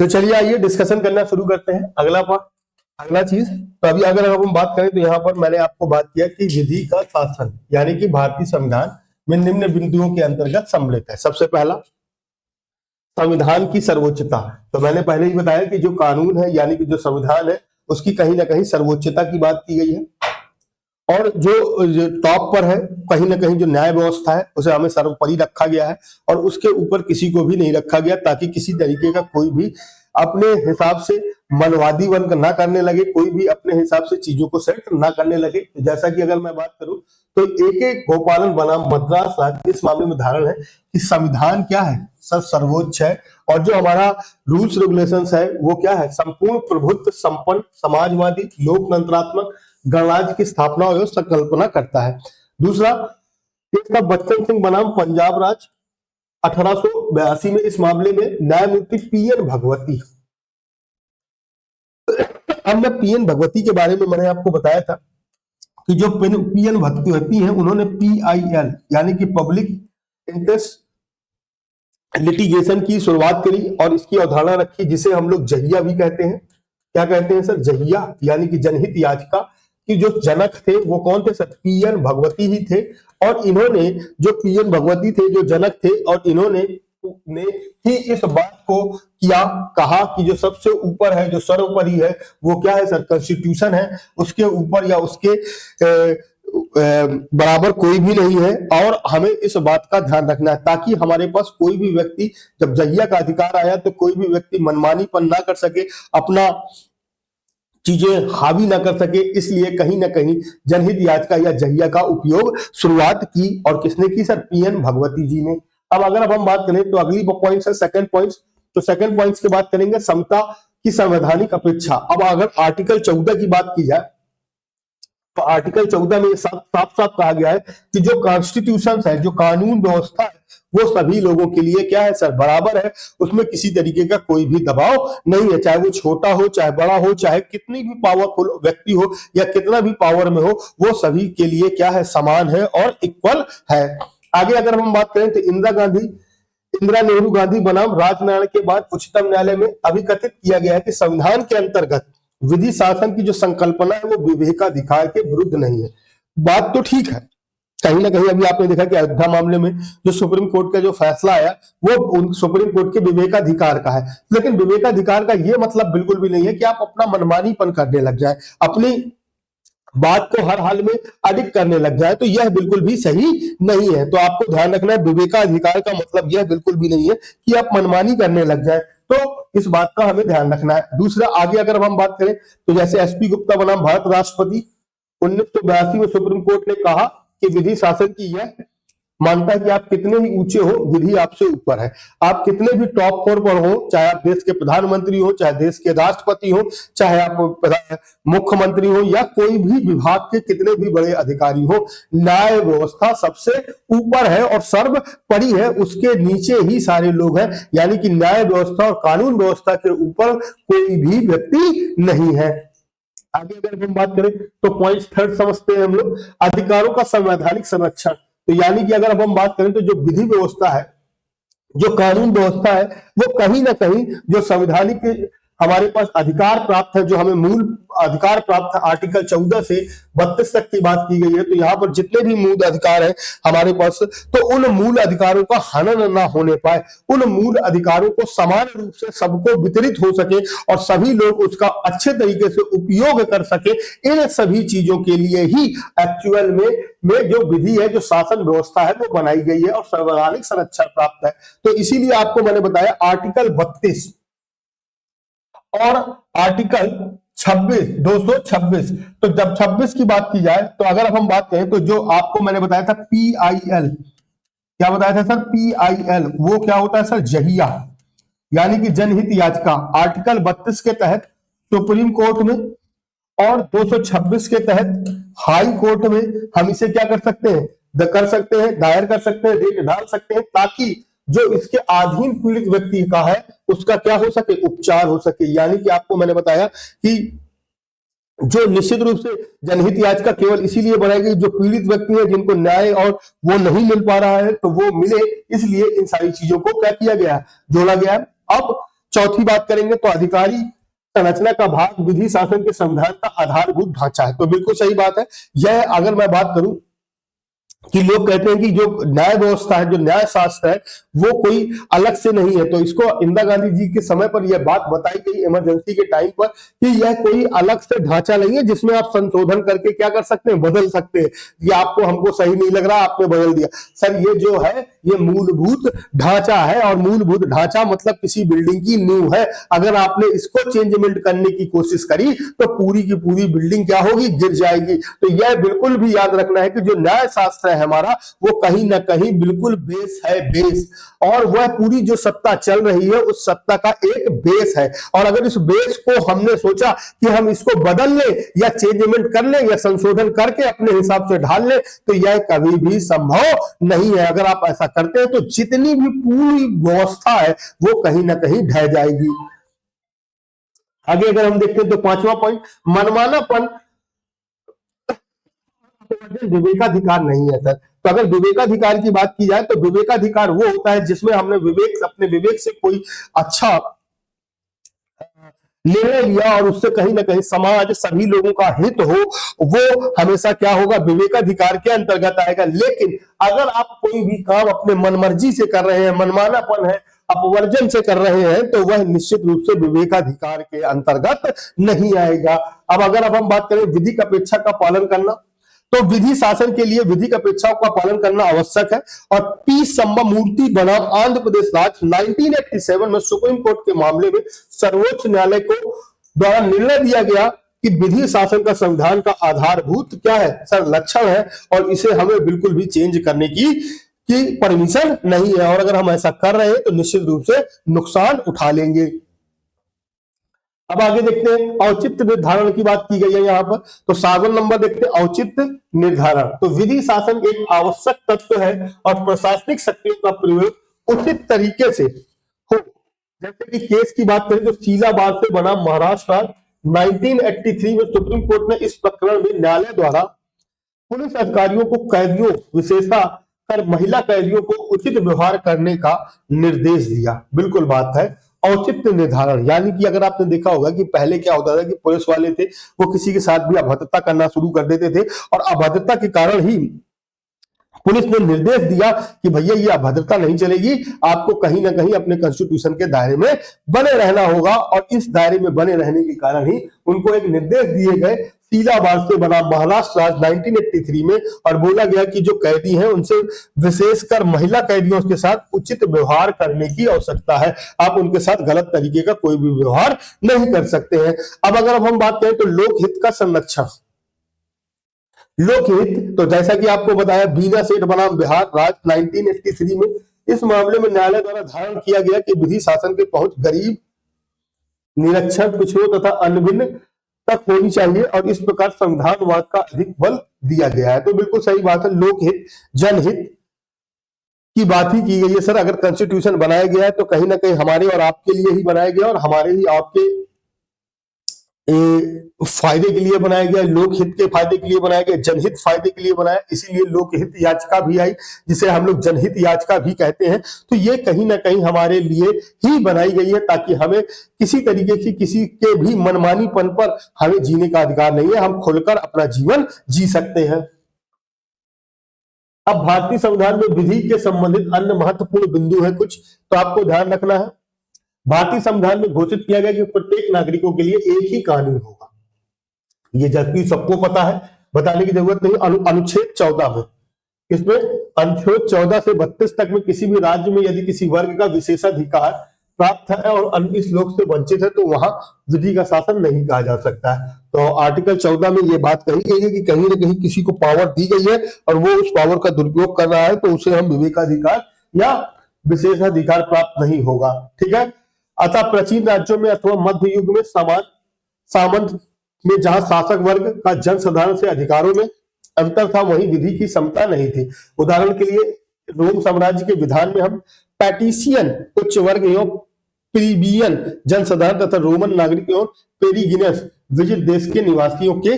तो चलिए आइए डिस्कशन करना शुरू करते हैं। अगला चीज, तो अभी अगर हम बात करें तो यहाँ पर मैंने आपको बात किया कि विधि का शासन यानी कि भारतीय संविधान में निम्न बिंदुओं के अंतर्गत सम्मिलित है। सबसे पहला, संविधान की सर्वोच्चता। तो मैंने पहले ही बताया कि जो कानून है यानी कि जो संविधान है उसकी कहीं ना कहीं सर्वोच्चता की बात की गई है, और जो टॉप पर है कहीं ना कहीं जो न्याय व्यवस्था है उसे हमें सर्वोपरि रखा गया है, और उसके ऊपर किसी को भी नहीं रखा गया ताकि किसी तरीके का कोई भी अपने हिसाब से मनवादी बन ना करने लगे, कोई भी अपने हिसाब से चीजों को सेट ना करने लगे। तो जैसा कि अगर मैं बात करूं तो एक गोपालन बनाम मद्रास राज्य इस मामले में धारण है कि संविधान क्या है, सर्वोच्च है, और जो हमारा रूल्स रेगुलेशंस है वो क्या है, संपूर्ण प्रभुत्व संपन्न समाजवादी लोकतंत्रात्मक गणराज्य की स्थापना और संकल्पना करता है। दूसरा, इसका बच्चन सिंह बनाम पंजाब राज्य 1882 में इस मामले में न्यायमूर्ति पीएन भगवती। अब मैं पीएन भगवती के बारे में मैंने आपको बताया था कि जो पीएन भगवती हैं उन्होंने PIL यानी कि पब्लिक इंटरेस्ट लिटिगेशन की शुरुआत करी और इसकी अवधारणा रखी जिसे हम लोग जहिया भी कहते हैं। क्या कहते हैं सर? जहिया यानी कि जनहित याचिका कि जो जनक थे वो कौन थे सर? पीएन भगवती ही थे, और इन्होंने जो पीएन भगवती थे जो जनक थे, और इन्होंने ही इस बात को कहा कि जो सबसे ऊपर है जो सर्वोपरि है वो क्या है सर? कॉन्स्टिट्यूशन है, उसके ऊपर या उसके बराबर कोई भी नहीं है, और हमें इस बात का ध्यान रखना है ताकि हमारे पास कोई भी व्यक्ति, जब जहिया का अधिकार आया तो कोई भी व्यक्ति मनमानीपन ना कर सके, अपना चीजें हावी ना कर सके, इसलिए कहीं ना कहीं जनहित याचिका या जहिया का उपयोग शुरुआत की, और किसने की सर? पीएन भगवती जी ने। अब हम बात करें तो अगली पॉइंट है सेकंड पॉइंट। तो सेकंड पॉइंट की बात करेंगे समता की संवैधानिक अपेक्षा। अब अगर आर्टिकल 14 की बात की जाए तो आर्टिकल 14 में साफ साफ कहा गया है कि जो कॉन्स्टिट्यूशन है, जो कानून व्यवस्था है, वो सभी लोगों के लिए क्या है सर? बराबर है। उसमें किसी तरीके का कोई भी दबाव नहीं है, चाहे वो छोटा हो चाहे बड़ा हो, चाहे कितनी भी पावरफुल व्यक्ति हो या कितना भी पावर में हो, वो सभी के लिए क्या है? समान है और इक्वल है। आगे अगर हम बात करें तो इंदिरा नेहरू गांधी बनाम राजनारायण के बाद उच्चतम न्यायालय में अभिकथित किया गया है कि संविधान के अंतर्गत विधि शासन की जो संकल्पना है वो विवेकाधिकार के विरुद्ध नहीं है। बात तो ठीक है, कहीं ना कहीं अभी आपने देखा कि अयोध्या मामले में जो सुप्रीम कोर्ट का जो फैसला आया वो सुप्रीम कोर्ट के विवेकाधिकार का है, लेकिन विवेकाधिकार का ये मतलब बिल्कुल भी नहीं है कि आप अपना मनमानीपन करने लग जाए, अपनी बात को हर हाल में अडिग करने लग जाए, तो यह बिल्कुल भी सही नहीं है। तो आपको ध्यान रखना है, विवेकाधिकार का मतलब यह बिल्कुल भी नहीं है कि आप मनमानी करने लग जाए, तो इस बात का हमें ध्यान रखना है। दूसरा, आगे अगर हम बात करें तो जैसे एसपी गुप्ता बनाम भारत राष्ट्रपति 1982 में सुप्रीम कोर्ट ने कहा कि विधि शासन की यह मानता है कि आप कितने ही ऊंचे हो, विधि आपसे ऊपर है। आप कितने भी टॉप फ्लोर पर हो, चाहे आप देश के प्रधानमंत्री हो, चाहे देश के राष्ट्रपति हो, चाहे आप मुख्यमंत्री हो, या कोई भी विभाग के कितने भी बड़े अधिकारी हो, न्याय व्यवस्था सबसे ऊपर है और सर्वोपरि है, उसके नीचे ही सारे लोग हैं। यानी कि न्याय व्यवस्था और कानून व्यवस्था के ऊपर कोई भी व्यक्ति नहीं है। आगे अगर हम बात करें तो पॉइंट थर्ड समझते हैं हम लोग, अधिकारों का संवैधानिक संरक्षण। तो यानी कि अगर अब हम बात करें तो जो विधि व्यवस्था है, जो कानून व्यवस्था है, वो कहीं ना कहीं जो संवैधानिक हमारे पास अधिकार प्राप्त है, जो हमें मूल अधिकार प्राप्त है, आर्टिकल 14 से 32 तक की बात की गई है। तो यहाँ पर जितने भी मूल अधिकार है हमारे पास, तो उन मूल अधिकारों का हनन ना होने पाए, उन मूल अधिकारों को समान रूप से सबको वितरित हो सके और सभी लोग उसका अच्छे तरीके से उपयोग कर सके, इन सभी चीजों के लिए ही एक्चुअल में जो विधि है, जो शासन व्यवस्था है, वो बनाई गई है और संवैधानिक संरक्षण प्राप्त है। तो इसीलिए आपको मैंने बताया आर्टिकल 32 और आर्टिकल 26, 226। तो जब 26 की बात की जाए तो अगर हम बात करें तो जो आपको मैंने बताया था PIL, क्या बताया था सर? PIL वो क्या होता है सर? जहिया यानी कि जनहित याचिका। आर्टिकल 32 के तहत सुप्रीम कोर्ट में और 226 के तहत हाई कोर्ट में हम इसे क्या कर सकते हैं? दायर कर सकते हैं, रेट डाल सकते हैं, ताकि जो इसके अधीन पीड़ित व्यक्ति का है उसका क्या हो सके? उपचार हो सके। यानी कि आपको मैंने बताया कि जो निश्चित रूप से जनहित याचिका केवल इसीलिए बनाई गई, जो पीड़ित व्यक्ति है जिनको न्याय और वो नहीं मिल पा रहा है तो वो मिले, इसलिए इन सारी चीजों को क्या किया गया? जोड़ा गया। अब चौथी बात करेंगे तो अधिकारी संरचना का भाग विधि शासन के संविधान का आधारभूत ढांचा है। तो बिल्कुल सही बात है। यह अगर मैं बात करूं कि लोग कहते हैं कि जो न्याय व्यवस्था है, जो न्याय शास्त्र है, वो कोई अलग से नहीं है, तो इसको इंदिरा गांधी जी के समय पर यह बात बताई गई इमरजेंसी के टाइम पर कि यह कोई अलग से ढांचा नहीं है जिसमें आप संशोधन करके क्या कर सकते हैं, बदल सकते हैं। ये आपको हमको सही नहीं लग रहा, आपने बदल दिया। सर ये जो है ये मूलभूत ढांचा है, और मूलभूत ढांचा मतलब किसी बिल्डिंग की नींव है। अगर आपने इसको चेंजमेंट करने की कोशिश करी तो पूरी की पूरी बिल्डिंग क्या होगी, गिर जाएगी। तो यह बिल्कुल भी याद रखना है कि जो न्याय शास्त्र है हमारा, वो कहीं ना कहीं बिल्कुल बेस है, बेस। और वह पूरी जो सत्ता चल रही है उस सत्ता का एक बेस है। और अगर इस बेस को हमने सोचा कि हम इसको बदल लें या चेंजमेंट कर लें या संशोधन करके अपने हिसाब से ढाल लें, तो यह कभी भी संभव नहीं है। अगर आप ऐसा करते हैं तो जितनी भी पूरी व्यवस्था है वो कहीं ना कहीं ढह जाएगी। आगे अगर हम देखते हैं तो पांचवा पॉइंट, मनमानापन विवेकाधिकार नहीं है। सर तो अगर विवेकाधिकार की बात की जाए तो विवेकाधिकार वो होता है जिसमें हमने अपने विवेक से कोई अच्छा निर्णय लिया और उससे कहीं ना कहीं समाज, सभी लोगों का हित हो, वो हमेशा क्या होगा, विवेकाधिकार के अंतर्गत आएगा। लेकिन अगर आप कोई भी काम अपने मनमर्जी से कर रहे हैं, मनमानापन है, अपवर्जन से कर रहे हैं, तो वह निश्चित रूप से विवेकाधिकार के अंतर्गत नहीं आएगा। अब हम बात करें विधिक अपेक्षा का पालन करना, तो विधि शासन के लिए विधिक अपेक्षाओं का पालन करना आवश्यक है। और पी संबमूर्ति बनाम आंध्र प्रदेश राज्य 1987 में सुप्रीम कोर्ट के मामले में सर्वोच्च न्यायालय को द्वारा निर्णय दिया गया कि विधि शासन का संविधान का आधारभूत क्या है, सर लक्षण है, और इसे हमें बिल्कुल भी चेंज करने की परमिशन नहीं है। और अगर हम ऐसा कर रहे हैं तो निश्चित रूप से नुकसान उठा लेंगे। अब आगे देखते हैं औचित्य निर्धारण की बात की गई है यहाँ पर। तो 7वां नंबर देखते हैं औचित्य निर्धारण। तो विधि शासन एक आवश्यक तत्व है और प्रशासनिक शक्तियों का प्रयोग उचित तरीके से हो। जैसे कि केस की बात करें तो शीलाबाद से बना महाराष्ट्र 1983 में सुप्रीम कोर्ट ने इस प्रकरण में न्यायालय द्वारा पुलिस अधिकारियों को कैदियों, विशेषकर महिला कैदियों को उचित व्यवहार करने का निर्देश दिया। बिल्कुल बात है औचित्य निर्धारण, यानी कि अगर आपने देखा होगा कि पहले क्या होता था कि पुलिस वाले थे वो किसी के साथ भी अभद्रता करना शुरू कर देते थे, और अभद्रता के कारण ही पुलिस ने निर्देश दिया कि भैया ये अभद्रता नहीं चलेगी, आपको कहीं ना कहीं अपने कॉन्स्टिट्यूशन के दायरे में बने रहना होगा। और इस दायरे में बने रहने के कारण ही उनको एक निर्देश दिए गए शीलाबाद से बना महाराष्ट्र राज्य 1983 में, और बोला गया कि जो कैदी हैं उनसे विशेषकर महिला कैदियों के साथ उचित व्यवहार करने की आवश्यकता है। आप उनके साथ गलत तरीके का कोई भी व्यवहार नहीं कर सकते हैं। अब अगर हम बात करें तो लोकहित का संरक्षण, लोकहित, तो जैसा कि आपको बताया बीना सेठ बनाम बिहार राज्य 1983 में, इस मामले में न्यायालय द्वारा धारण किया गया कि विधि शासन की पहुंच गरीब, निरक्षर, पिछड़ों तथा अनभिन्न तक होनी चाहिए, और इस प्रकार संविधानवाद का अधिक बल दिया गया है। तो बिल्कुल सही बात है, लोकहित, जनहित की बात ही की गई है। सर अगर कॉन्स्टिट्यूशन बनाया गया है तो कहीं ना कहीं हमारे और आपके लिए ही बनाया गया, और हमारे ही आपके फायदे के लिए बनाया गया, लोकहित के फायदे के लिए बनाया गया, जनहित फायदे के लिए बनाया, इसीलिए लोकहित याचिका भी आई जिसे हम लोग जनहित याचिका भी कहते हैं। तो ये कहीं ना कहीं हमारे लिए ही बनाई गई है ताकि हमें किसी तरीके की किसी के भी मनमानीपन पर हमें जीने का अधिकार नहीं है, हम खुलकर अपना जीवन जी सकते हैं। अब भारतीय संविधान में विधि के संबंधित अन्य महत्वपूर्ण बिंदु है कुछ, तो आपको ध्यान रखना है। भारतीय संविधान में घोषित किया गया कि प्रत्येक नागरिकों के लिए एक ही कानून होगा। ये जबकि सबको पता है, बताने की जरूरत नहीं। अनुच्छेद 14 में, इसमें अनुच्छेद 14 से 32 तक में किसी भी राज्य में यदि किसी वर्ग का विशेषाधिकार प्राप्त है और इस लोक से वंचित है तो वहां विधि का शासन नहीं कहा जा सकता है। तो आर्टिकल 14 में ये बात कही गई है कि कहीं ना कहीं किसी को पावर दी गई है और वो उस पावर का दुरुपयोग कर रहा है तो उसे हम विवेकाधिकार या विशेषाधिकार प्राप्त नहीं होगा। ठीक है। अतः प्राचीन राज्यों में अथवा मध्य युग में सामंत में जहां शासक वर्ग का जनसाधारण से अधिकारों में अंतर था, वहीं विधि की समता नहीं थी। उदाहरण के लिए रोम साम्राज्य के विधान में हम पैटिसियन उच्च वर्ग एवं प्लीबियन जनसाधारण तथा रोमन नागरिक एवं पेरिगिनस विजिट देश के निवासियों के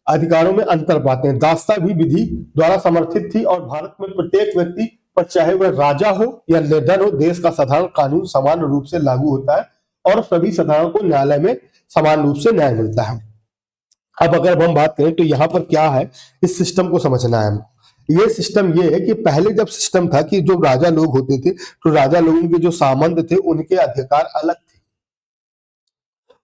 अधिकारों में अंतर पाते हैं। दास्ता भी विधि द्वारा समर्थित थी और भारत में प्रत्येक व्यक्ति पर चाहे वह राजा हो या निर्धन हो, देश का साधारण कानून समान रूप से लागू होता है और सभी साधारण को न्यायालय में समान रूप से न्याय मिलता है। अब अगर हम बात करें तो यहाँ पर क्या है, इस सिस्टम को समझना है। ये सिस्टम ये है कि पहले जब सिस्टम था कि जो राजा लोग होते थे, तो राजा लोगों के जो सामंत थे उनके अधिकार अलग थे,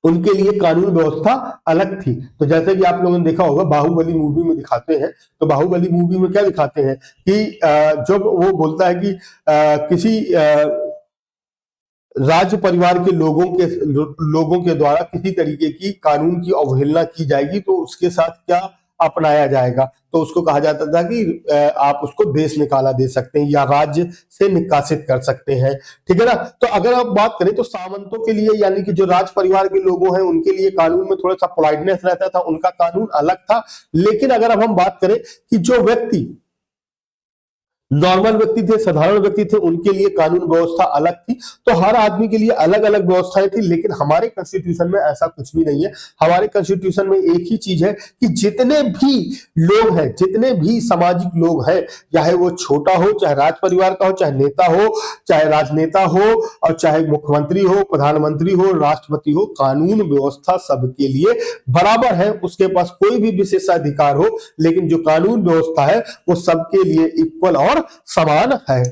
उनके लिए कानून व्यवस्था अलग थी। तो जैसे कि आप लोगों ने देखा होगा बाहुबली मूवी में दिखाते हैं, तो बाहुबली मूवी में क्या दिखाते हैं कि जब वो बोलता है कि किसी राज्य परिवार के लोगों के द्वारा किसी तरीके की कानून की अवहेलना की जाएगी तो उसके साथ क्या अपनाया जाएगा, तो उसको कहा जाता था कि आप उसको देश निकाला दे सकते हैं या राज्य से निकासित कर सकते हैं, ठीक है ना। तो अगर आप बात करें तो सामंतों के लिए यानी कि जो राज परिवार के लोगों हैं उनके लिए कानून में थोड़ा सा पोलाइटनेस रहता था, उनका कानून अलग था। लेकिन अगर अब हम बात करें कि जो व्यक्ति नॉर्मल व्यक्ति थे, साधारण व्यक्ति थे, उनके लिए कानून व्यवस्था अलग थी। तो हर आदमी के लिए अलग अलग व्यवस्थाएं थी। लेकिन हमारे कॉन्स्टिट्यूशन में ऐसा कुछ भी नहीं है। हमारे कॉन्स्टिट्यूशन में एक ही चीज है कि जितने भी लोग हैं, जितने भी सामाजिक लोग हैं, चाहे वो छोटा हो, चाहे राज परिवार का हो, चाहे नेता हो, चाहे राजनेता हो, और चाहे मुख्यमंत्री हो, प्रधानमंत्री हो, राष्ट्रपति हो, कानून व्यवस्था सबके लिए बराबर है। उसके पास कोई भी विशेषाधिकार हो, लेकिन जो कानून व्यवस्था है वो सबके लिए इक्वल और समान है।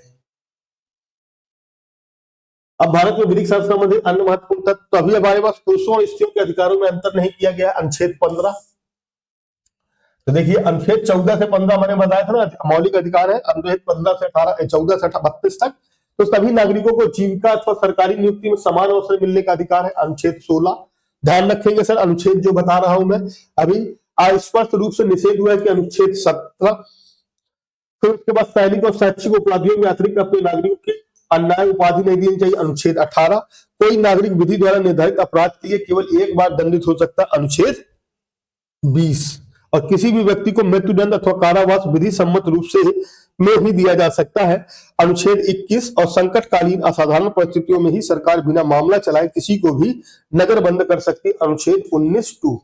अब भारत में विधिक शासन संबंधी अन्य महत्वपूर्ण तथ्य, तो अभी हमारे पास पुरुषों और स्त्रियों के अधिकारों में अंतर नहीं किया गया। अनुच्छेद 15, तो देखिए अनुच्छेद 14 से 15 मैंने बताया था ना मौलिक अधिकार है। अनुच्छेद 15 से 18 14 से 32 तक तो सभी नागरिकों को जीविका अथवा सरकारी नियुक्ति में समान अवसर मिलने का अधिकार है। अनुच्छेद 16 ध्यान रखेंगे सर, अनुच्छेद जो बता रहा हूं मैं अभी अस्पष्ट रूप से निषेध हुआ है कि अनुच्छेद 17। फिर उसके बाद सैनिक और शैक्षिक उपलब्धियों में अतिरिक्त अपने नागरिकों की अन्याय उपाधि नहीं देनी चाहिए। अनुच्छेद 18 कोई नागरिक विधि द्वारा निर्धारित अपराध के लिए केवल एक बार दंडित हो सकता है। अनुच्छेद 20 और किसी भी व्यक्ति को मृत्युदंड अथवा कारावास विधि सम्मत रूप से में ही दिया जा सकता है। अनुच्छेद 21 और संकटकालीन असाधारण परिस्थितियों में ही सरकार बिना मामला चलाए किसी को भी नजरबंद कर सकती है। अनुच्छेद 19(2)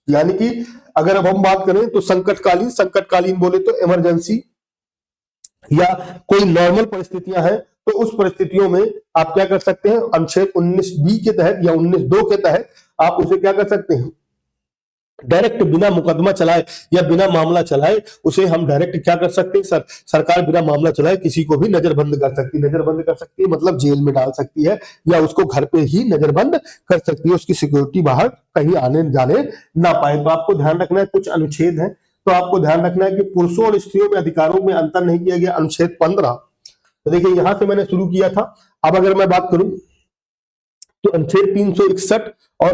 यानी कि अगर अब हम बात करें तो संकटकालीन बोले तो इमरजेंसी या कोई नॉर्मल परिस्थितियां हैं, तो उस परिस्थितियों में आप क्या कर सकते हैं, अनुच्छेद 19(b) के तहत या 19(2) के तहत आप उसे क्या कर सकते हैं, डायरेक्ट बिना मुकदमा चलाए या बिना मामला चलाए उसे हम डायरेक्ट क्या कर सकते हैं, सरकार बिना मामला चलाए किसी को भी नजरबंद कर सकती है। नजरबंद कर सकती है मतलब जेल में डाल सकती है या उसको घर पे ही नजरबंद कर सकती है, उसकी सिक्योरिटी बाहर कहीं आने जाने ना पाए। तो आपको ध्यान रखना है, कुछ अनुच्छेद है तो आपको ध्यान रखना है कि पुरुषों और स्त्रियों में अधिकारों में अंतर नहीं किया गया। अनुच्छेद 15 तो देखिए यहां से मैंने शुरू किया था। अब अगर मैं बात करूं तो अनुच्छेद 361 और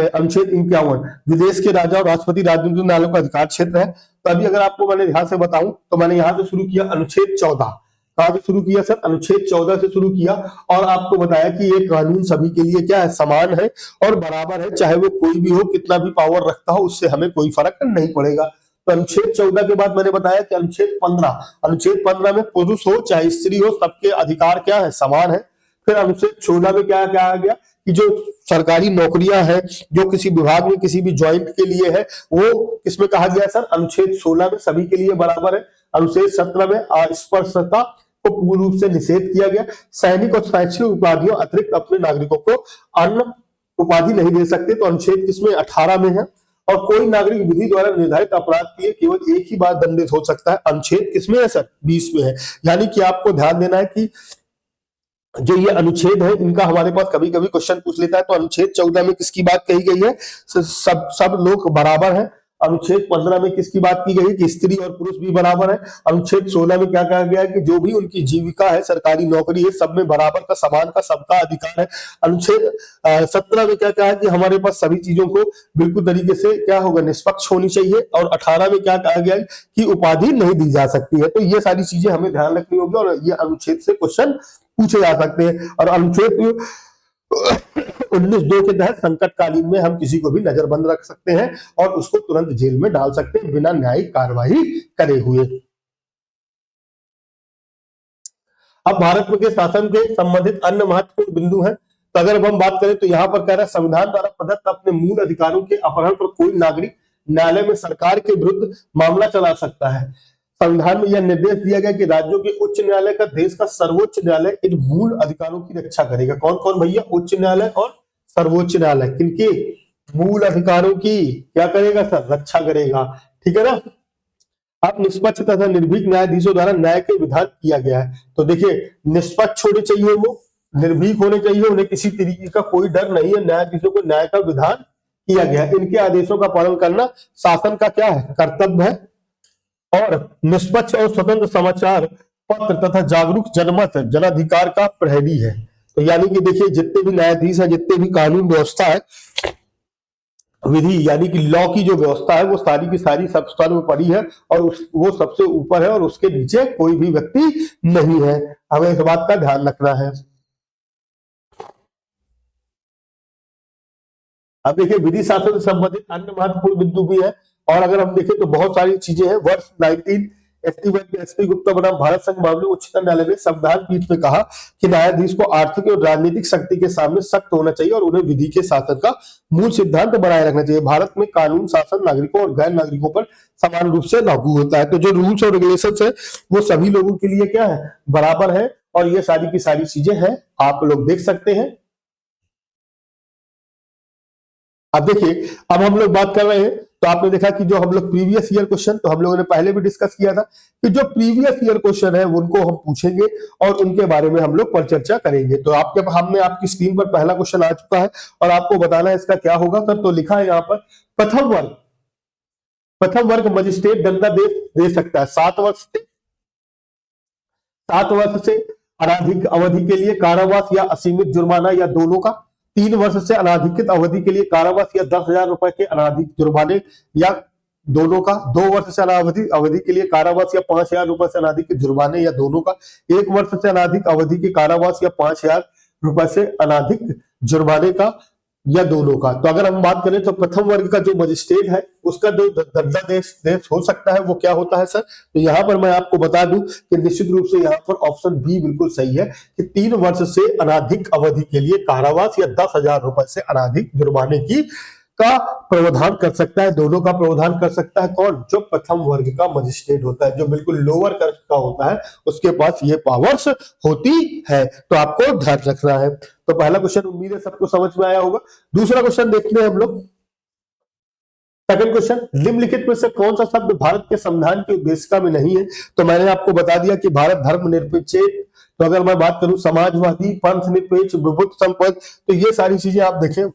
अनुच्छेद 51 विदेश के राजा और राष्ट्रपति राजनीतिक न्यायालयों का अधिकार क्षेत्र है। तो अभी अगर आपको मैंने ध्यान से बताऊं तो मैंने यहां से शुरू किया अनुच्छेद 14। कहां से शुरू किया सर, अनुच्छेद 14 से शुरू किया और आपको बताया कि ये कानून सभी के लिए क्या है, समान है और बराबर है, चाहे वो कोई भी हो, कितना भी पावर रखता हो, उससे हमें कोई फर्क नहीं पड़ेगा। तो अनुच्छेद 14 के बाद मैंने बताया कि अनुच्छेद 15 में पुरुष हो चाहे स्त्री हो सबके अधिकार क्या है, समान है। फिर अनुच्छेद 16 में क्या क्या आ गया कि जो सरकारी नौकरियां हैं जो किसी विभाग में किसी भी ज्वाइंट के लिए है वो किसमें कहा गया सर, अनुच्छेद 16 में सभी के लिए बराबर है। अनुच्छेद 17 में अस्पृश्यता को पूर्ण रूप से निषेध किया गया। सैनिक और शैक्षिक उपाधियों अतिरिक्त अपने नागरिकों को अन्य उपाधि नहीं दे सकते, तो अनुच्छेद किसमें 18 में है। और कोई नागरिक विधि द्वारा निर्धारित अपराध के लिए केवल एक ही बार दंडित हो सकता है। अनुच्छेद किसमें है सर, 20 में है। यानी कि आपको ध्यान देना है कि जो ये अनुच्छेद है इनका हमारे पास कभी कभी क्वेश्चन पूछ लेता है। तो अनुच्छेद 14 में किसकी बात कही गई है, सब लोग बराबर हैं। अनुच्छेद 15 में किसकी बात की गई है कि स्त्री और पुरुष भी बराबर है। अनुच्छेद 16 में क्या कहा गया है कि जो भी उनकी जीविका है, सरकारी नौकरी है, सब में बराबर का समान का सबका अधिकार है। अनुच्छेद 17 में क्या कहा है कि हमारे पास सभी चीजों को बिल्कुल तरीके से क्या होगा, निष्पक्ष होनी चाहिए। और 18 में क्या कहा गया है कि उपाधि नहीं दी जा सकती है। तो ये सारी चीजें हमें ध्यान रखनी होगी और ये अनुच्छेद से क्वेश्चन पूछे जा सकते हैं। और अनुच्छेद 19(2) के तहत संकटकालीन में हम किसी को भी नजरबंद रख सकते हैं और उसको तुरंत जेल में डाल सकते हैं बिना न्यायिक कार्रवाई करे हुए। अब भारत के शासन के संबंधित अन्य महत्वपूर्ण बिंदु हैं। तो अगर हम बात करें तो यहाँ पर कह रहा है संविधान द्वारा प्रदत्त अपने मूल अधिकारों के अपहरण पर कोई नागरिक न्यायालय में सरकार के विरुद्ध मामला चला सकता है। संविधान में यह निर्देश दिया गया कि राज्यों के उच्च न्यायालय का देश का सर्वोच्च न्यायालय इन मूल अधिकारों की रक्षा करेगा। कौन कौन भैया, उच्च न्यायालय और सर्वोच्च न्यायालय किनके मूल अधिकारों की क्या करेगा सर, रक्षा करेगा। ठीक है ना। अब निष्पक्ष तथा निर्भीक न्यायाधीशों द्वारा न्याय के विधान किया गया है। तो देखिए निष्पक्ष होने चाहिए, वो निर्भीक होने चाहिए, उन्हें किसी तरीके का कोई डर नहीं है, न्यायाधीशों को न्याय का विधान किया गया है। इनके आदेशों का पालन करना शासन का क्या है, कर्तव्य है। और निष्पक्ष और स्वतंत्र समाचार पत्र तथा जागरूक जनमत जनाधिकार का प्रहरी है। तो यानी कि देखिए जितने भी न्यायाधीश है, जितने भी कानून व्यवस्था है, विधि यानी कि लॉ की जो व्यवस्था है, वो सारी की सारी सब स्तर में पड़ी है और वो सबसे ऊपर है और उसके नीचे कोई भी व्यक्ति नहीं है। हमें इस बात का ध्यान रखना है। अब देखिए विधि शासन से संबंधित अन्य महत्वपूर्ण बिंदु भी है, और अगर हम देखें तो बहुत सारी चीजें हैं। वर्ष 1981 में एसपी गुप्ता बनाम भारत संघ मामले उच्चतम न्यायालय ने संविधान पीठ में कहा कि न्यायाधीश को आर्थिक और राजनीतिक शक्ति के सामने सख्त होना चाहिए और उन्हें विधि के शासन का मूल सिद्धांत बनाए रखना चाहिए। भारत में कानून शासन नागरिकों और गैर नागरिकों पर समान रूप से लागू होता है। तो जो रूल्स और रेगुलेशंस है वो सभी लोगों के लिए क्या है, बराबर है, और ये सारी की सारी चीजें हैं, आप लोग देख सकते हैं। अब देखिए अब हम लोग बात कर रहे हैं, तो आपने देखा कि जो हम लोग प्रीवियस ईयर क्वेश्चन, तो हम लोगों ने पहले भी डिस्कस किया था कि जो प्रीवियस ईयर क्वेश्चन है उनको हम पूछेंगे और उनके बारे में हम लोग पर चर्चा करेंगे। तो हमने आपकी स्क्रीन पर पहला क्वेश्चन आ चुका है और आपको बताना है इसका क्या होगा सर। तो लिखा है यहाँ पर प्रथम वर्ग मजिस्ट्रेट दंडा दे सकता है 7 वर्ष से अनाधिक अवधि के लिए कारावास या असीमित जुर्माना या दोनों का, 3 वर्ष से अनाधिकृत अवधि के लिए कारावास या 10,000 रुपए के अनाधिक जुर्माने या दोनों का, 2 वर्ष से अनाधिक अवधि के लिए कारावास या 5,000 रुपए से अनाधिक जुर्माने या दोनों का, 1 वर्ष से अनाधिक अवधि के कारावास या 5,000 रुपए से अनाधिक जुर्माने का या दोनों का। तो अगर हम बात करें तो प्रथम वर्ग का जो मजिस्ट्रेट है उसका जो दंडादेश हो सकता है वो क्या होता है सर। तो यहाँ पर मैं आपको बता दूं कि निश्चित रूप से यहाँ पर ऑप्शन बी बिल्कुल सही है कि 3 वर्ष से अनाधिक अवधि के लिए कारावास या 10,000 रुपए से अनाधिक जुर्माने की का प्रावधान कर सकता है, दोनों का प्रावधान कर सकता है कौन, जो प्रथम वर्ग का मजिस्ट्रेट होता है, जो बिल्कुल लोअर कर्ग का होता है, उसके पास ये पावर्स होती है। तो आपको ध्यान रखना है। तो पहला क्वेश्चन उम्मीद है सबको समझ में आया होगा। दूसरा क्वेश्चन देखते हैं हम लोग। सेकंड क्वेश्चन, निम्नलिखित में से कौन सा शब्द भारत के संविधान की उद्देशिका में नहीं है। तो मैंने आपको बता दिया कि भारत धर्मनिरपेक्ष। तो अगर मैं बात करूं समाजवादी, पंथ निरपेक्ष, विभुत संपन्न, तो ये सारी चीजें आप देखें।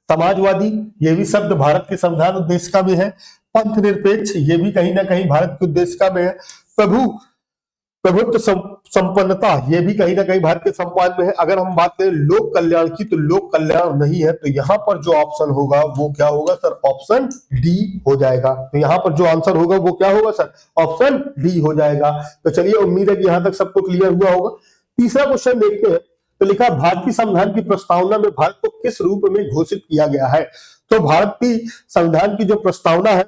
समाजवादी ये भी शब्द भारत के संविधान उद्देशिका में है। पंथ निरपेक्ष ये भी कहीं ना कहीं भारत की उद्देशिका में है। प्रभुत्व संपन्नता ये भी कहीं ना कहीं भारत के संविधान में है। अगर हम बात करें लोक कल्याण की, तो लोक कल्याण नहीं है। तो यहाँ पर जो ऑप्शन होगा वो क्या होगा सर, ऑप्शन डी हो जाएगा। तो यहाँ पर जो आंसर होगा वो क्या होगा सर, ऑप्शन डी हो जाएगा। तो चलिए उम्मीद है कि यहाँ तक सबको क्लियर हुआ होगा। तीसरा क्वेश्चन देखते हैं। तो लिखा भारतीय संविधान की प्रस्तावना में भारत को किस रूप में घोषित किया गया है। तो भारतीय संविधान की जो प्रस्तावना है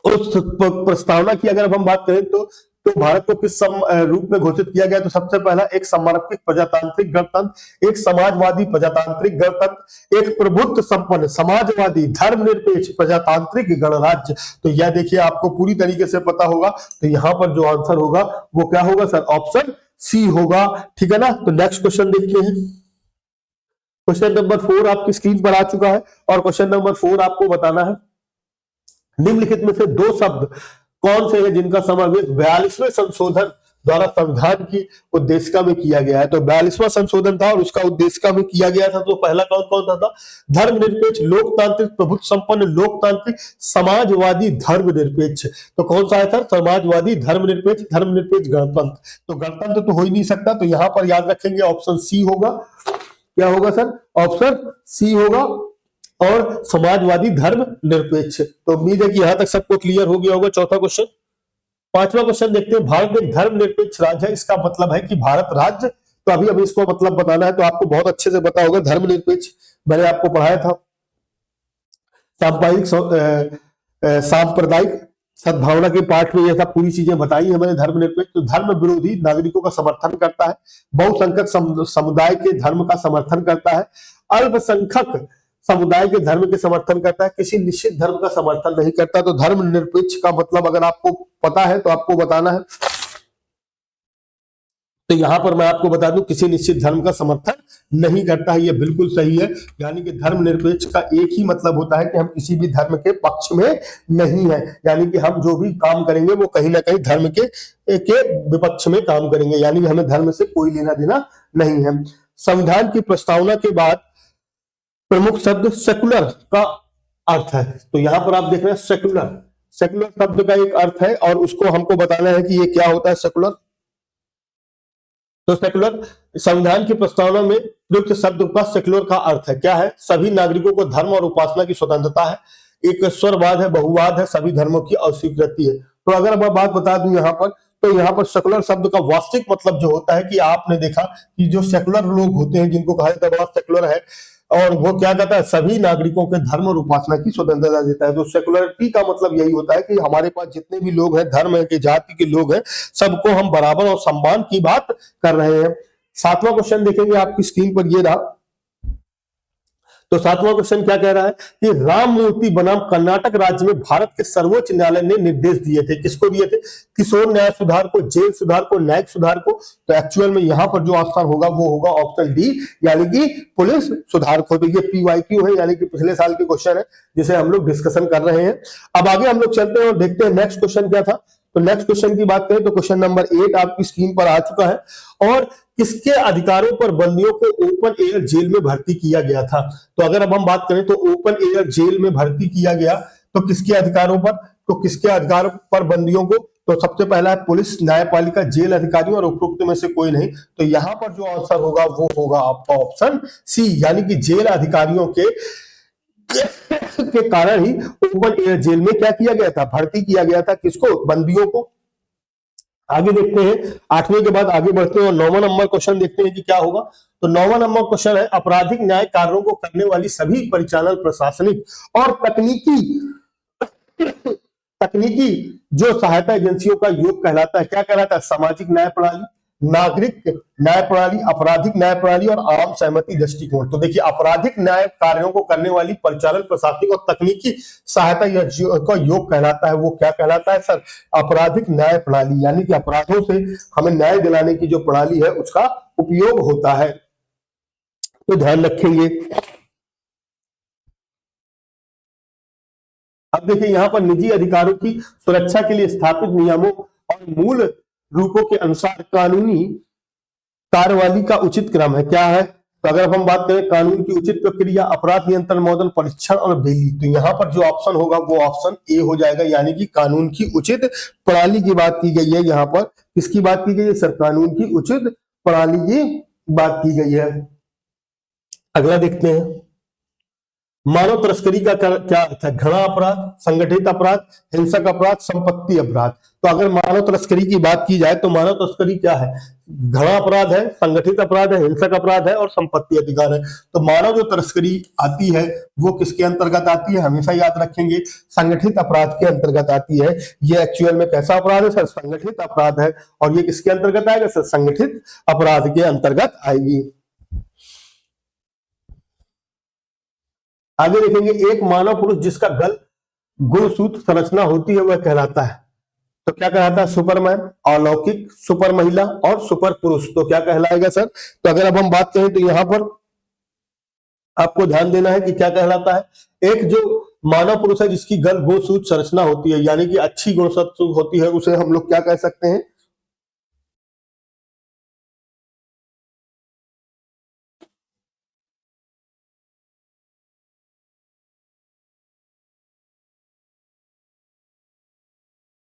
उस प्रस्तावना की अगर हम बात करें तो भारत को किस रूप में घोषित किया गया। तो सबसे पहला एक समर्पित प्रजातांत्रिक गणतंत्र, एक समाजवादी प्रजातांत्रिक गणतंत्र, एक प्रभुत्व संपन्न समाजवादी धर्मनिरपेक्ष प्रजातांत्रिक गणराज्य। तो यह देखिए आपको पूरी तरीके से पता होगा। तो यहाँ पर जो आंसर होगा वो क्या होगा सर, ऑप्शन सी होगा। ठीक है ना। तो नेक्स्ट क्वेश्चन देखते हैं। क्वेश्चन नंबर 4 आपकी स्क्रीन पर आ चुका है और क्वेश्चन नंबर 4 आपको बताना है निम्नलिखित में से 2 शब्द कौन से हैं जिनका समावेश 42वें संशोधन द्वारा संविधान की उद्देशिका में किया गया है। तो 42वां संशोधन था और उसका उद्देशिका में किया गया था। तो पहला कौन कौन सा था, धर्मनिरपेक्ष, लोकतांत्रिक, प्रभुत्व संपन्न, लोकतांत्रिक, समाजवादी, धर्मनिरपेक्ष। तो कौन सा है सर, समाजवादी, धर्मनिरपेक्ष, धर्मनिरपेक्ष, गणतंत्र। तो गणतंत्र तो हो ही नहीं सकता। तो यहां पर याद रखेंगे ऑप्शन सी होगा। क्या होगा सर, ऑप्शन सी होगा। और समाजवादी धर्म निरपेक्ष। तो उम्मीद है कि यहां तक सबको क्लियर हो गया होगा। चौथा क्वेश्चन। पांचवा क्वेश्चन देखते हैं। भारत एक धर्मनिरपेक्ष राज्य है, इसका मतलब है कि भारत राज्य। तो अभी हमें इसको मतलब बताना है। तो आपको बहुत अच्छे से पता होगा धर्मनिरपेक्ष, मैंने आपको पढ़ाया था। सांप्रदायिक सद्भावना के पाठ में यह सब पूरी चीजें बताई है मैंने। धर्मनिरपेक्ष तो धर्म विरोधी नागरिकों का समर्थन करता है, बहुसंख्यक समुदाय के धर्म का समर्थन करता है, अल्पसंख्यक समुदाय के धर्म के समर्थन करता है, किसी निश्चित धर्म का समर्थन नहीं करता। तो धर्मनिरपेक्ष का मतलब अगर आपको पता है तो आपको बताना है। तो यहां पर मैं आपको बता दूं किसी निश्चित धर्म का समर्थन नहीं करता है, ये बिल्कुल सही है। यानी कि धर्मनिरपेक्ष का एक ही मतलब होता है कि हम किसी भी धर्म के पक्ष में नहीं है, यानी कि हम जो भी काम करेंगे वो कहीं ना कहीं धर्म के विपक्ष में काम करेंगे, यानी कि हमें धर्म से कोई लेना देना नहीं है। संविधान की प्रस्तावना के बाद प्रमुख शब्द सेकुलर का अर्थ है। तो यहां पर आप देख रहे हैं सेकुलर, सेकुलर शब्द का एक अर्थ है और उसको हमको बताना है कि ये क्या होता है सेकुलर। तो सेकुलर संविधान की प्रस्तावना में प्रयुक्त शब्द का सेकुलर का अर्थ है क्या है? सभी नागरिकों को धर्म और उपासना की स्वतंत्रता है, एक ईश्वरवाद है, बहुवाद है, सभी धर्मों की अस्वीकृति है। तो अगर मैं बात बता दूं यहाँ पर, तो यहाँ पर सेकुलर शब्द का वास्तविक मतलब जो होता है कि आपने देखा कि जो सेकुलर लोग होते हैं जिनको कहा जाता है सेकुलर है, और वो क्या कहता है सभी नागरिकों के धर्म और उपासना की स्वतंत्रता देता है। तो सेकुलरिटी का मतलब यही होता है कि हमारे पास जितने भी लोग हैं, धर्म है के जाति के लोग हैं, सबको हम बराबर और सम्मान की बात कर रहे हैं। 7वां क्वेश्चन देखेंगे आपकी स्क्रीन पर, ये रहा। तो 7वां क्वेश्चन क्या कह रहा है कि राम मूर्ति बनाम कर्नाटक राज्य में भारत के सर्वोच्च न्यायालय ने निर्देश दिए थे, किसको दिए थे? किशोर न्याय सुधार को, जेल सुधार को, न्यायिक सुधार को। तो एक्चुअल में यहां पर जो ऑप्शन होगा वो होगा ऑप्शन डी, यानी कि पुलिस सुधार को। तो ये पीवाईक्यू है, यानी कि पिछले साल के क्वेश्चन है जिसे हम लोग डिस्कशन कर रहे हैं। अब आगे हम लोग चलते हैं और देखते हैं नेक्स्ट क्वेश्चन क्या था। तो नेक्स्ट क्वेश्चन की बात करें तो क्वेश्चन नंबर 8 आपकी स्क्रीन पर आ चुका है। और किसके अधिकारों पर बंदियों को ओपन एयर जेल में भर्ती किया गया था? तो अगर अब हम बात करें तो ओपन एयर जेल में भर्ती किया गया तो किसके अधिकारों पर? तो किसके अधिकारों पर बंदियों को? तो सबसे पहला है पुलिस, न्यायपालिका, जेल अधिकारियों और उपरोक्त में से कोई नहीं। तो यहां पर जो आंसर होगा वो होगा आपका ऑप्शन सी, यानी कि जेल अधिकारियों के कारण ही ओपन एयर जेल में क्या किया गया था? भर्ती किया गया था। किसको? बंदियों को। आगे देखते हैं, 8वें के बाद आगे बढ़ते हैं और 9वां नंबर क्वेश्चन देखते हैं कि क्या होगा। तो 9वां नंबर क्वेश्चन है आपराधिक न्याय कार्यों को करने वाली सभी परिचालन, प्रशासनिक और तकनीकी जो सहायता एजेंसियों का योग कहलाता है। क्या कहलाता है? सामाजिक न्याय प्रणाली, नागरिक न्याय प्रणाली, आपराधिक न्याय प्रणाली और आम सहमति दृष्टिकोण। तो देखिए, आपराधिक न्याय कार्यों को करने वाली परिचालन, प्रशासनिक और तकनीकी सहायता का योग कहलाता है। वो क्या कहलाता है सर? आपराधिक न्याय प्रणाली, यानी कि अपराधों से हमें न्याय दिलाने की जो प्रणाली है उसका उपयोग होता है। तो ध्यान रखेंगे। अब देखिए, यहां पर निजी अधिकारों की सुरक्षा के लिए स्थापित नियमों और मूल रूपों के अनुसार कानूनी कार्यवाही का उचित क्रम है। क्या है? तो अगर हम बात करें कानून की उचित प्रक्रिया, अपराध नियंत्रण मॉडल, परीक्षण और बेली, तो यहाँ पर जो ऑप्शन होगा वो ऑप्शन ए हो जाएगा, यानी कि कानून की उचित प्रणाली की बात की गई है। यहाँ पर किसकी बात की गई है सर? कानून की उचित प्रणाली की बात की गई है। अगला देखते हैं, मानव तस्करी का क्या अर्थ है? घृणा अपराध, संगठित अपराध, हिंसक अपराध, संपत्ति अपराध। तो अगर मानव तस्करी की बात की जाए तो मानव तस्करी क्या है? घृणा अपराध है, संगठित अपराध है, हिंसक अपराध है और संपत्ति अधिकार है। तो मानव जो तस्करी आती है वो किसके अंतर्गत आती है? हमेशा याद रखेंगे, संगठित अपराध के अंतर्गत आती है। ये एक्चुअल में कैसा अपराध है सर? संगठित अपराध है। और ये किसके अंतर्गत आएगा सर? संगठित अपराध के अंतर्गत आएगी। आगे देखेंगे, एक मानव पुरुष जिसका गल गुणसूत्र संरचना होती है वह कहलाता है। तो क्या कहलाता है? सुपरमैन, अलौकिक, सुपर महिला और सुपर पुरुष। तो क्या कहलाएगा सर? तो अगर अब हम बात करें तो यहां पर आपको ध्यान देना है कि क्या कहलाता है। एक जो मानव पुरुष है जिसकी गल गुणसूत्र संरचना होती है, यानी कि अच्छी गुणसूत्र होती है, उसे हम लोग क्या कह सकते हैं?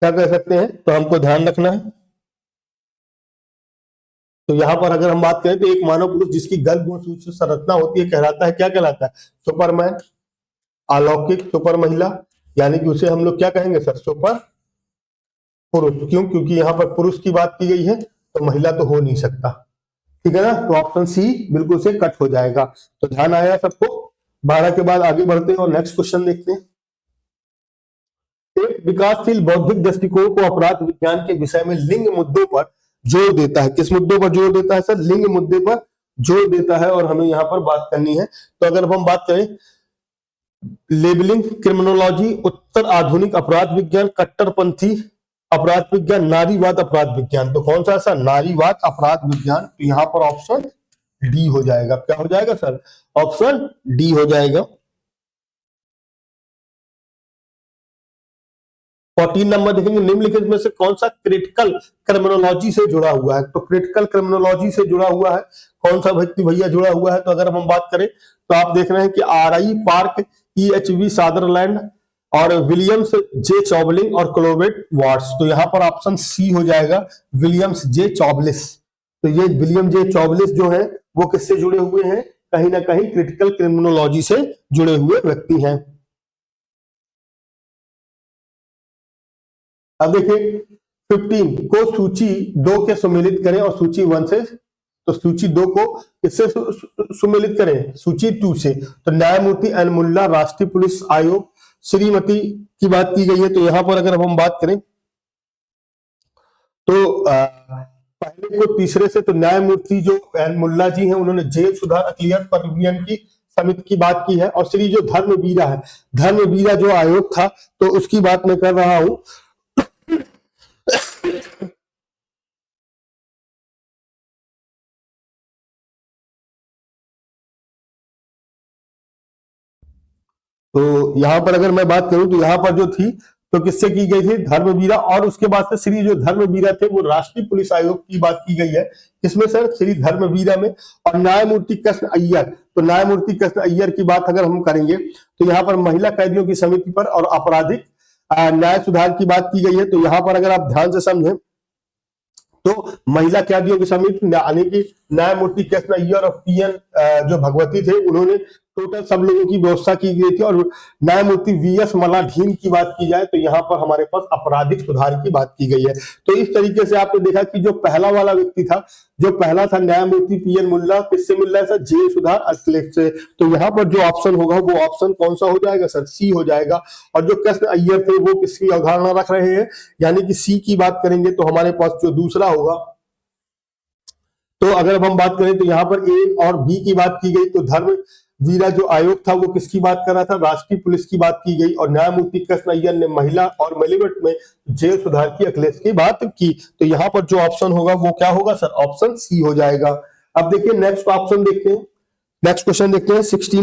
क्या कह सकते हैं? तो हमको ध्यान रखना है। तो यहां पर अगर हम बात करें तो एक मानव पुरुष जिसकी गल गुणसूत्र संरचना होती है कहलाता है, क्या कहलाता है? सुपरमैन, अलौकिक, सुपर महिला, यानी कि उसे हम लोग क्या कहेंगे सर? सुपर पुरुष। क्यों? क्योंकि यहाँ पर पुरुष की बात की गई है तो महिला तो हो नहीं सकता। ठीक है ना? तो ऑप्शन सी बिल्कुल से कट हो जाएगा। तो ध्यान आया सबको। 12 के बाद आगे बढ़ते हैं और नेक्स्ट क्वेश्चन देखते हैं। एक विकासशील बौद्धिक दृष्टिकोण को अपराध विज्ञान के विषय में लिंग मुद्दों पर जोर देता है। किस मुद्दों पर जोर देता है सर? लिंग मुद्दे पर जोर देता है और हमें यहाँ पर बात करनी है। तो अगर हम बात करें लेबलिंग, क्रिमिनोलॉजी, उत्तर आधुनिक अपराध विज्ञान, कट्टरपंथी अपराध विज्ञान, नारीवाद अपराध विज्ञान, तो कौन सा ऐसा नारीवाद अपराध विज्ञान, तो यहां पर ऑप्शन डी हो जाएगा। क्या हो जाएगा सर? ऑप्शन डी हो जाएगा। 14 नंबर देखेंगे, निम्नलिखित में से कौन सा क्रिटिकल क्रिमिनोलॉजी से जुड़ा हुआ है? तो क्रिटिकल क्रिमिनोलॉजी से जुड़ा हुआ है कौन सा व्यक्ति भैया जुड़ा हुआ है? तो अगर हम बात करें तो आप देख रहे हैं कि RI पार्क, EHV सादरलैंड और विलियम्स जे चॉबलिंग और क्लोवेट वाट्स, तो यहां पर ऑप्शन सी हो जाएगा, विलियम्स जे चॉबलिस। तो ये विलियम जे चॉबलिस जो है वो किससे जुड़े हुए हैं? कहीं ना कहीं क्रिटिकल क्रिमिनोलॉजी से जुड़े हुए व्यक्ति हैं। अब देखिए 15 को सूची 2 के सम्मिलित करें और सूची 1 से, तो सूची 2 को किससे सम्मिलित करें? सूची 2 से। तो न्यायमूर्ति एन मुल्ला, राष्ट्रीय पुलिस आयोग श्रीमती की बात की गई है। तो यहां पर अगर हम बात करें तो पहले को तीसरे से, तो न्यायमूर्ति जो एन मुल्ला जी हैं उन्होंने जेल सुधार अकलियत पर यूनियन की समिति की बात की है। और श्री जो धर्मवीरा है, धर्मवीरा जो आयोग था, तो उसकी बात मैं कर रहा हूं। तो यहां पर अगर मैं बात करूं तो यहां पर जो थी तो किससे की गई थी? धर्मवीरा। और उसके बाद से श्री जो धर्मवीरा थे वो राष्ट्रीय पुलिस आयोग की बात की गई है। किसमें सर? श्री धर्मवीरा में। और न्यायमूर्ति कृष्ण अय्यर, तो न्यायमूर्ति कृष्ण अय्यर की बात अगर हम करेंगे तो यहाँ पर महिला कैदियों की समिति पर और आपराधिक न्याय सुधार की बात की गई है। तो यहाँ पर अगर आप ध्यान से समझें तो महिला कैदियों की समिति यानी कि न्यायमूर्ति कृष्ण अय्यर और PN जो भगवती थे उन्होंने टोटल सब लोगों की व्यवस्था की गई थी। और न्यायमूर्ति VS मलाढीन की बात की जाए तो यहाँ पर हमारे पास आपराधिक सुधार की बात की गई है। तो इस तरीके से आपने देखा कि जो पहला वाला व्यक्ति था, जो पहला था न्यायमूर्ति PN मुल्ला, किससे मिल रहा है सर? जेल सुधार अकलियत से। तो यहाँ पर जो ऑप्शन होगा वो ऑप्शन कौन सा हो जाएगा सर? सी हो जाएगा। और जो कृष्ण अय्यर थे वो किसकी अवधारणा रख रहे हैं? यानी कि सी की बात करेंगे तो हमारे पास जो दूसरा होगा, तो अगर हम बात करें तो यहाँ पर A और B की बात की गई, तो धर्मवीरा जो आयोग था वो किसकी बात कर रहा था? राष्ट्रीय पुलिस की बात की गई। और न्यायमूर्ति कृष्ण अय्यर ने महिला और मिलीभगत में जेल सुधार की अखिलेश की बात की। तो यहाँ पर जो ऑप्शन होगा वो क्या होगा सर? ऑप्शन सी हो जाएगा। अब देखिए नेक्स्ट ऑप्शन देखते हैं, नेक्स्ट क्वेश्चन देखते हैं 16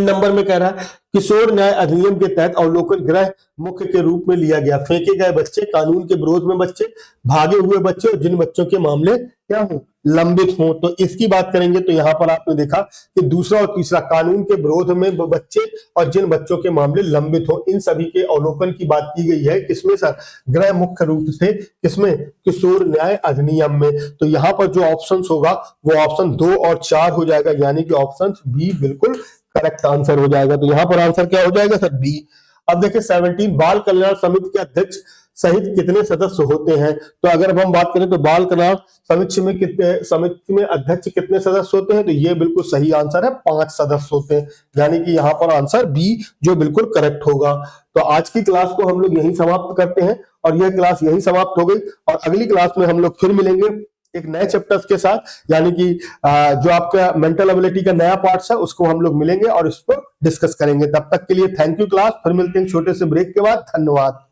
नंबर में कह रहा है किशोर न्याय अधिनियम के तहत अवलोकन गृह मुख्य के रूप में लिया गया फेंके गए बच्चे, कानून के विरोध में बच्चे, भागे हुए बच्चे और जिन बच्चों के मामले क्या हो? लंबित हो। तो इसकी बात करेंगे तो यहाँ पर आपने देखा कि दूसरा और तीसरा, कानून के विरोध में बच्चे और जिन बच्चों के मामले लंबित हो, इन सभी के अवलोकन की बात की गई है। किसमें सर? गृह मुख्य रूप से किसमें? किशोर न्याय अधिनियम में। तो यहाँ पर जो ऑप्शन होगा वो ऑप्शन 2 और 4 हो जाएगा, यानी कि ऑप्शन बी बिल्कुल करेक्ट आंसर हो जाएगा। तो यहां पर आंसर क्या हो जाएगा सर? बी। अब देखिए 17 बाल कल्याण समिति के अध्यक्ष सहित कितने सदस्य होते हैं? तो अगर हम बात करें तो बाल कल्याण समिति में अध्यक्ष कितने सदस्य होते हैं? तो ये बिल्कुल सही आंसर है, 5 सदस्य होते हैं, यानी कि यहाँ पर आंसर बी जो बिल्कुल करेक्ट होगा। तो आज की क्लास को हम लोग यहीं समाप्त करते हैं और यह क्लास यहीं समाप्त हो गई। और अगली क्लास में हम लोग फिर मिलेंगे एक नए चैप्टर्स के साथ, यानी कि जो आपका मेंटल एबिलिटी का नया पार्ट है उसको हम लोग मिलेंगे और इसको डिस्कस करेंगे। तब तक के लिए थैंक यू क्लास, फिर मिलते हैं छोटे से ब्रेक के बाद। धन्यवाद।